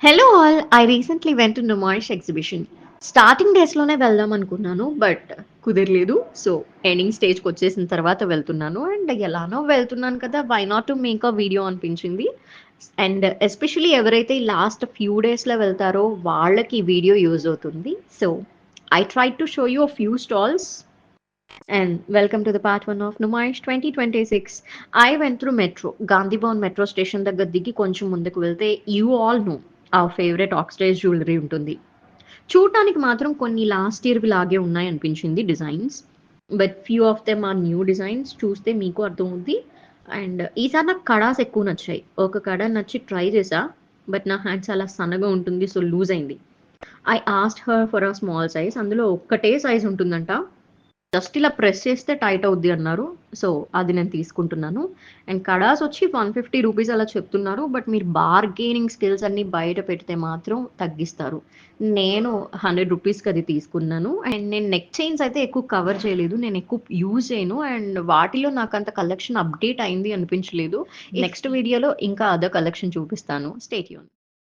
Hello all! I recently went to Numaish exhibition. Starting డేస్‌లోనే వెళ్దాం అనుకున్నాను. బట్ కుదరలేదు. సో, ఎండింగ్ స్టేజ్‌కొచ్చేసిన తర్వాత వెళ్తున్నాను. అండ్ ఎలానో వెళ్తున్నాను కదా! Why not to make a video అనిపించింది. అండ్ ఎస్పెషల్లీ ఎవరైతే ఈ లాస్ట్ ఫ్యూ డేస్‌లో వెళ్తారో వాళ్ళకి ఈ వీడియో యూజ్ అవుతుంది. So, I tried to show you a few stalls and welcome to the part 1 of Numaish 2026. I went through metro. Gandhi Bhavan metro station దగ్గర దిగి కొంచెం ముందుకు వెళ్తే you all know our favourite oxidise jewellery ఉంటుంది. చూడటానికి మాత్రం కొన్ని last ఇయర్‌వి లాగే ఉన్నాయనిపించింది designs. But few of them are new designs. చూస్తే మీకు అర్థమవుద్ది. అండ్ ఈసారి నాకు కడాస్ ఎక్కువ నచ్చాయి. ఒక కడ నచ్చి ట్రై చేశా. బట్ నా హ్యాండ్ చాలా సన్నగా ఉంటుంది. సో, లూజ్ అయింది. I asked her for a small size. అందులో ఒక్కటే సైజ్ ఉంటుందంట. జస్ట్ ఇలా ప్రెస్ చేస్తే టైట్ అవుద్ది అన్నారు. సో, అది నేను తీసుకుంటున్నాను. అండ్ కడాస్ వచ్చి ₹150 అలా చెప్తున్నారు. బట్ మీరు బార్గెయినింగ్ స్కిల్స్ అన్నీ బయట పెడితే మాత్రం తగ్గిస్తారు. నేను ₹100కి అది తీసుకున్నాను. అండ్ నేను నెక్ చైన్స్ అయితే ఎక్కువ కవర్ చేయలేదు. నేను ఎక్కువ యూజ్ చేయను. అండ్ వాటిలో నాకంత కలెక్షన్ అప్డేట్ అయింది అనిపించలేదు. నెక్స్ట్ వీడియోలో ఇంకా అదర్ కలెక్షన్ చూపిస్తాను. Stay tune.